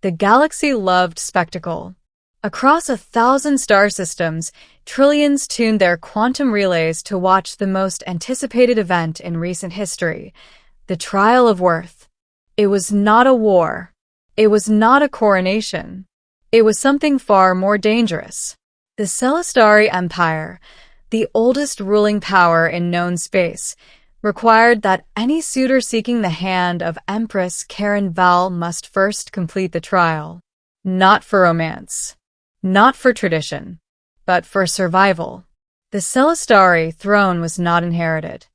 the galaxy-loved spectacle. Across 1,000 star systems, trillions tuned their quantum relays to watch the most anticipated event in recent history, the Trial of Worth. It was not a war. It was not a coronation. It was something far more dangerous. The Celestari Empire, the oldest ruling power in known space, required that any suitor seeking the hand of Empress Karen Val must first complete the trial. Not for romance. Not for tradition. But for survival. The Celestari throne was not inherited.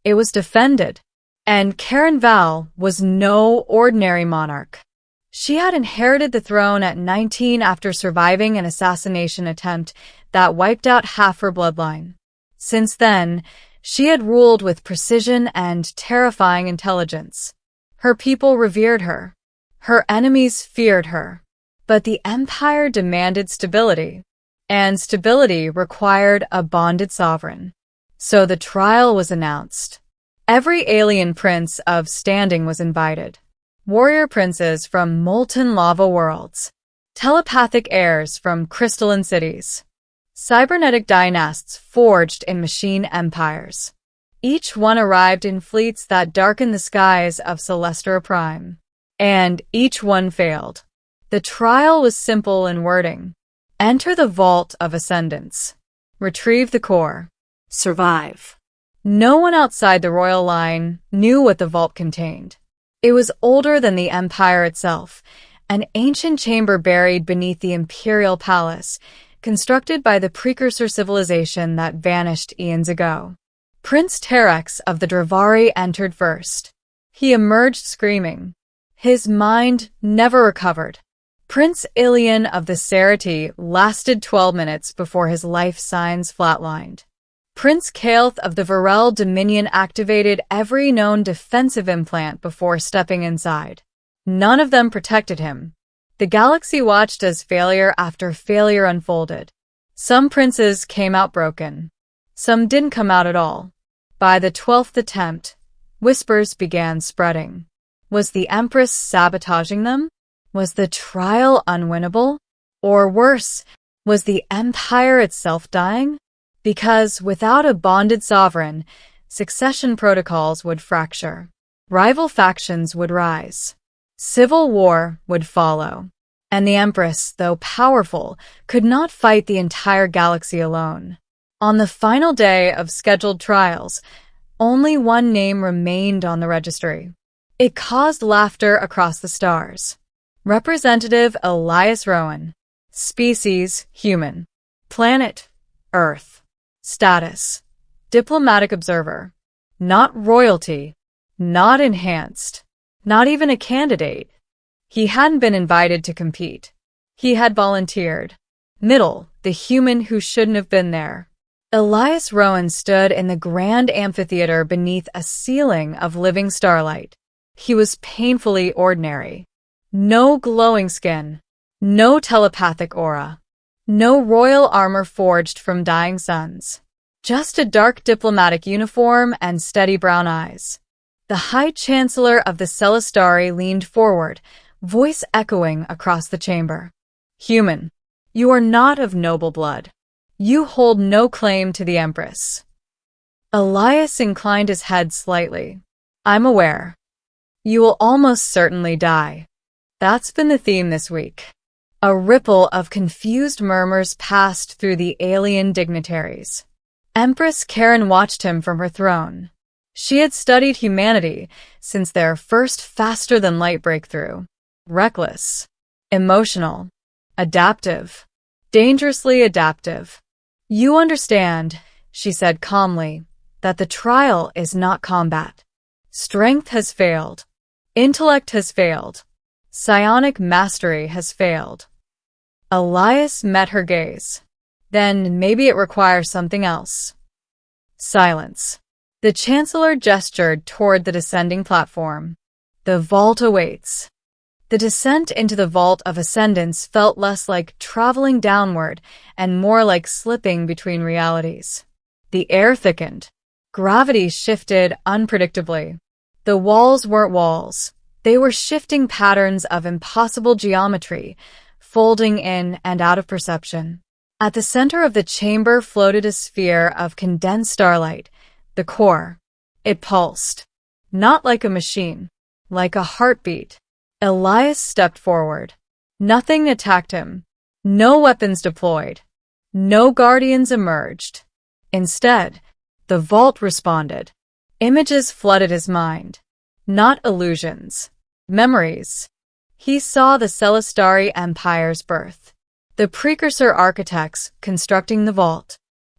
It was defended. And Karen Val was no ordinary monarch. She had inherited the throne at 19 after surviving an assassination attempt that wiped out half her bloodline. Since then, she had ruled with precision and terrifying intelligence. Her people revered her. Her enemies feared her. But the empire demanded stability, and stability required a bonded sovereign. So the trial was announced. Every alien prince of standing was invited. Warrior princes from molten lava worlds, telepathic heirs from crystalline cities, cybernetic dynasts forged in machine empires. Each one arrived in fleets that darkened the skies of Celestra Prime. And each one failed. The trial was simple in wording. Enter the Vault of Ascendance. Retrieve the core. Survive. No one outside the royal line knew what the vault contained. It was older than the empire itself, an ancient chamber buried beneath the imperial palace, constructed by the precursor civilization that vanished eons ago. Prince Terex of the Dravari entered first. He emerged screaming. His mind never recovered. Prince Ilian of the Cerati lasted 12 minutes before his life signs flatlined. Prince Kael'th of the Varel Dominion activated every known defensive implant before stepping inside. None of them protected him. The galaxy watched as failure after failure unfolded. Some princes came out broken. Some didn't come out at all. By the 12th attempt, whispers began spreading. Was the Empress sabotaging them? Was the trial unwinnable? Or worse, was the empire itself dying? Because without a bonded sovereign, succession protocols would fracture. Rival factions would rise. Civil war would follow. And the Empress, though powerful, could not fight the entire galaxy alone. On the final day of scheduled trials, only one name remained on the registry. It caused laughter across the stars. Representative Elias Rowan. Species, human. Planet, Earth. Status, diplomatic observer. Not royalty. Not enhanced. Not even a candidate. He hadn't been invited to compete. He had volunteered. Middle, the human who shouldn't have been there. Elias Rowan stood in the grand amphitheater beneath a ceiling of living starlight. He was painfully ordinary. No glowing skin. No telepathic aura. No royal armor forged from dying suns. Just a dark diplomatic uniform and steady brown eyes. The High Chancellor of the Celestari leaned forward, voice echoing across the chamber. Human, you are not of noble blood. You hold no claim to the Empress. Elias inclined his head slightly. I'm aware. You will almost certainly die. That's been the theme this week. A ripple of confused murmurs passed through the alien dignitaries. Empress Karen watched him from her throne. She had studied humanity since their first faster-than-light breakthrough. Reckless, emotional, adaptive, dangerously adaptive. You understand, she said calmly, that the trial is not combat. Strength has failed. Intellect has failed. Psionic mastery has failed. Elias met her gaze. Then maybe it requires something else. Silence. The Chancellor gestured toward the descending platform. The vault awaits. The descent into the Vault of Ascendance felt less like traveling downward and more like slipping between realities. The air thickened. Gravity shifted unpredictably. The walls weren't walls. They were shifting patterns of impossible geometry, folding in and out of perception. At the center of the chamber floated a sphere of condensed starlight, the core. It pulsed. Not like a machine, like a heartbeat. Elias stepped forward. Nothing attacked him. No weapons deployed. No guardians emerged. Instead, the vault responded. Images flooded his mind. Not illusions. Memories. He saw the Celestari Empire's birth. The precursor architects constructing the vault.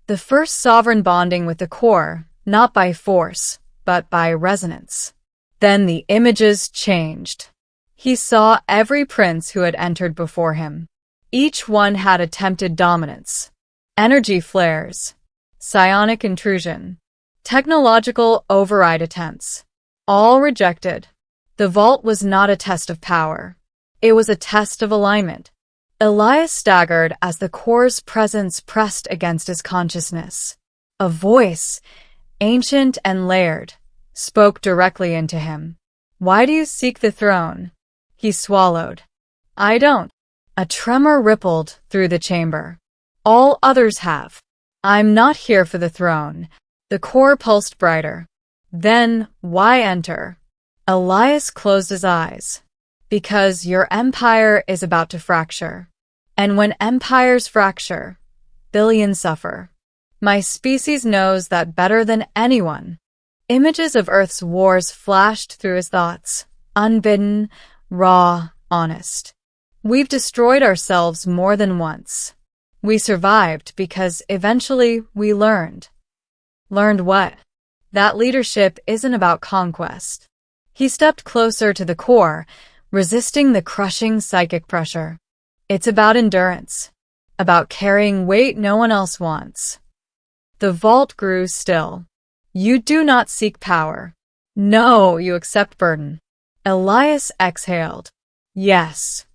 The first sovereign bonding with the core, not by force, but by resonance. Then the images changed. He saw every prince who had entered before him. Each one had attempted dominance. Energy flares. Psionic intrusion. Technological override attempts. All rejected. The vault was not a test of power. It was a test of alignment. Elias staggered as the core's presence pressed against his consciousness. A voice, ancient and layered, spoke directly into him. "Why do you seek the throne?" He swallowed. "I don't." A tremor rippled through the chamber. "All others have." "I'm not here for the throne." The core pulsed brighter. "Then, why enter?" Elias closed his eyes. "Because your empire is about to fracture. And when empires fracture, billions suffer. My species knows that better than anyone." Images of Earth's wars flashed through his thoughts, unbidden, raw, honest. "We've destroyed ourselves more than once. We survived because eventually we learned." Learned what? That leadership isn't about conquest. He stepped closer to the core, resisting the crushing psychic pressure. It's about endurance, about carrying weight no one else wants. The vault grew still. "You do not seek power. No, you accept burden." Elias exhaled. "Yes."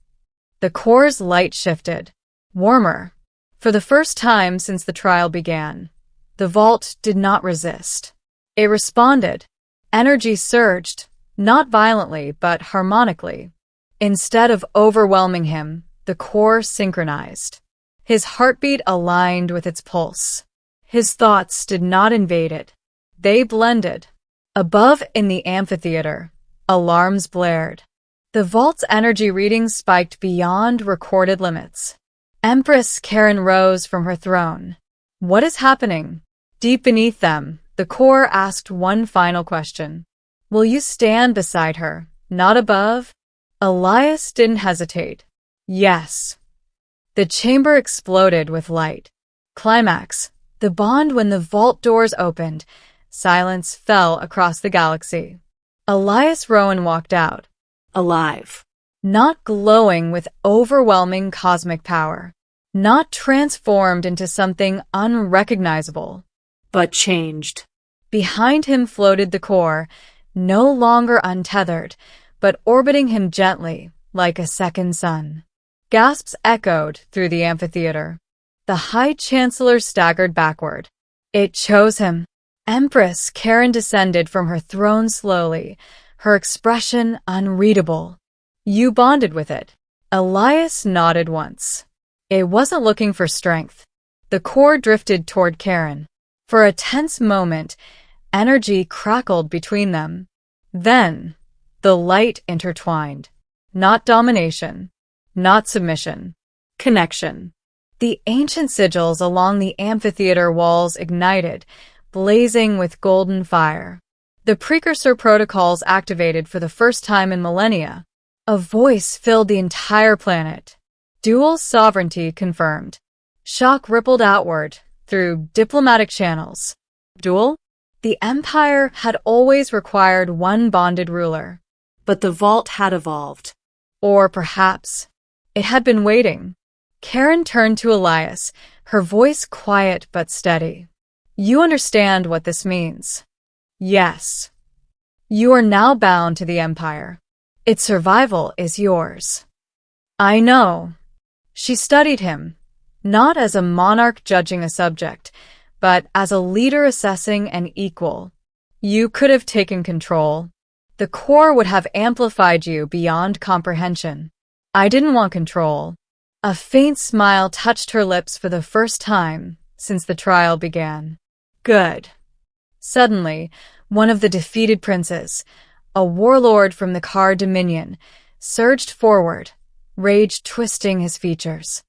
The core's light shifted, warmer. For the first time since the trial began, the vault did not resist. It responded. Energy surged, not violently but harmonically. Instead of overwhelming him, the core synchronized. His heartbeat aligned with its pulse. His thoughts did not invade it. They blended. Above in the amphitheater, alarms blared. The vault's energy readings spiked beyond recorded limits. Empress Karen rose from her throne. "What is happening?" Deep beneath them, the core asked one final question. "Will you stand beside her, not above?" Elias didn't hesitate. "Yes." The chamber exploded with light. Climax. The bond when the vault doors opened. Silence fell across the galaxy. Elias Rowan walked out. Alive. Not glowing with overwhelming cosmic power. Not transformed into something unrecognizable. But changed. Behind him floated the core, no longer untethered, but orbiting him gently, like a second sun. Gasps echoed through the amphitheater. The High Chancellor staggered backward. It chose him. Empress Karen descended from her throne slowly, her expression unreadable. "You bonded with it." Elias nodded once. It wasn't looking for strength. The core drifted toward Karen. For a tense moment, energy crackled between them. Then, the light intertwined. Not domination. Not submission. Connection. The ancient sigils along the amphitheater walls ignited, blazing with golden fire. The precursor protocols activated for the first time in millennia. A voice filled the entire planet. Dual sovereignty confirmed. Shock rippled outward through diplomatic channels. Dual? The empire had always required one bonded ruler. But the vault had evolved. Or perhaps it had been waiting. Karen turned to Elias, her voice quiet but steady. "You understand what this means?" "Yes." "You are now bound to the empire. Its survival is yours." "I know." She studied him, not as a monarch judging a subject, but as a leader assessing an equal. "You could have taken control. The core would have amplified you beyond comprehension. I didn't want control. A faint smile touched her lips for the first time since the trial began. Good. Suddenly, one of the defeated princes, a warlord from the Car Dominion, surged forward, rage twisting his features.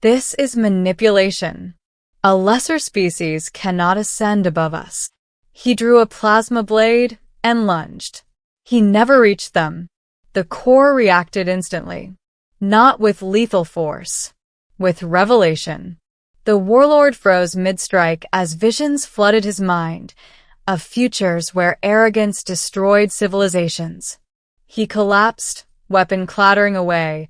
This is manipulation. A lesser species cannot ascend above us. He drew a plasma blade and lunged. He never reached them. The core reacted instantly. Not with lethal force. With revelation. The warlord froze mid-strike as visions flooded his mind, of futures where arrogance destroyed civilizations. He collapsed, weapon clattering away,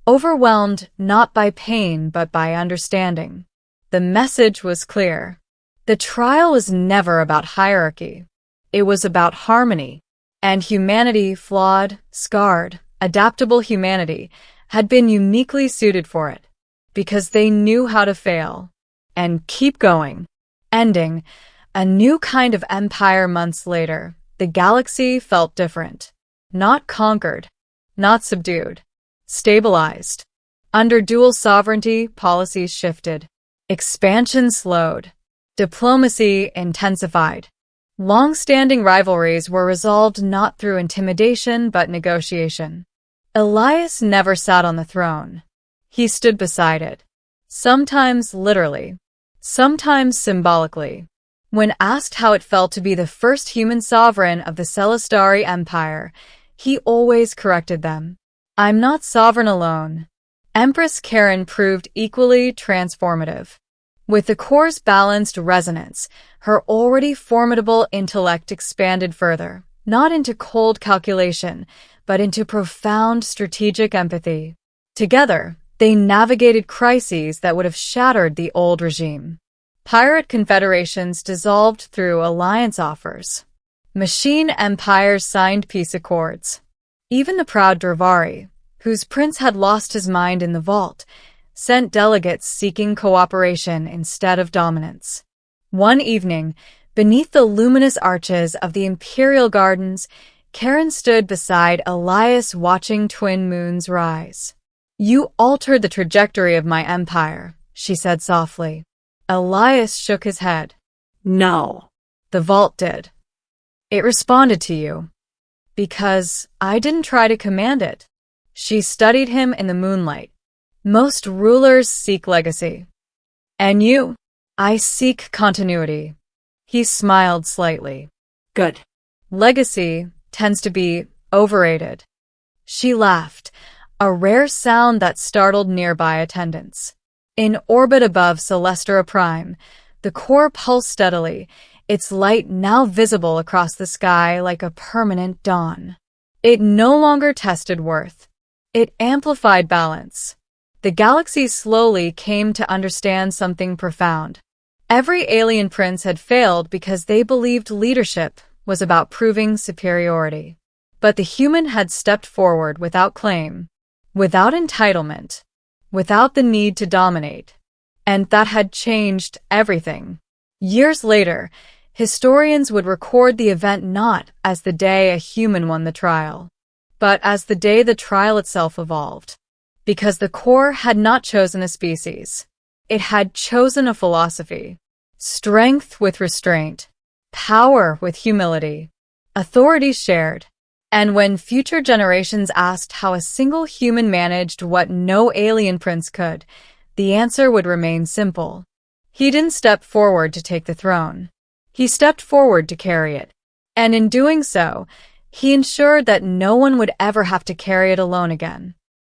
overwhelmed not by pain but by understanding. The message was clear. The trial was never about hierarchy. It was about harmony. And humanity, flawed, scarred, adaptable humanity, had been uniquely suited for it, because they knew how to fail and keep going. Ending, a new kind of empire months later, the galaxy felt different. Not conquered, not subdued, stabilized. Under dual sovereignty, policies shifted. Expansion slowed. Diplomacy intensified. Long-standing rivalries were resolved not through intimidation but negotiation. Elias never sat on the throne. He stood beside it. Sometimes literally, sometimes symbolically. When asked how it felt to be the first human sovereign of the Celestari Empire, he always corrected them. I'm not sovereign alone. Empress Karen proved equally transformative. With the core's balanced resonance, her already formidable intellect expanded further, not into cold calculation, but into profound strategic empathy. Together, they navigated crises that would have shattered the old regime. Pirate confederations dissolved through alliance offers. Machine empires signed peace accords. Even the proud Dravari, whose prince had lost his mind in the vault, sent delegates seeking cooperation instead of dominance. One evening, beneath the luminous arches of the Imperial Gardens, Karen stood beside Elias watching twin moons rise. You altered the trajectory of my empire, she said softly. Elias shook his head. No. The vault did. It responded to you. Because I didn't try to command it. She studied him in the moonlight. Most rulers seek legacy. And you? I seek continuity. He smiled slightly. Good. Legacy tends to be overrated. She laughed, a rare sound that startled nearby attendants. In orbit above Celestra Prime, the core pulsed steadily, its light now visible across the sky like a permanent dawn. It no longer tested worth. It amplified balance. The galaxy slowly came to understand something profound. Every alien prince had failed because they believed leadership was about proving superiority. But the human had stepped forward without claim, without entitlement, without the need to dominate. And that had changed everything. Years later, historians would record the event not as the day a human won the trial, but as the day the trial itself evolved. Because the core had not chosen a species. It had chosen a philosophy. Strength with restraint. Power with humility. Authority shared. And when future generations asked how a single human managed what no alien prince could, the answer would remain simple. He didn't step forward to take the throne. He stepped forward to carry it. And in doing so, he ensured that no one would ever have to carry it alone again.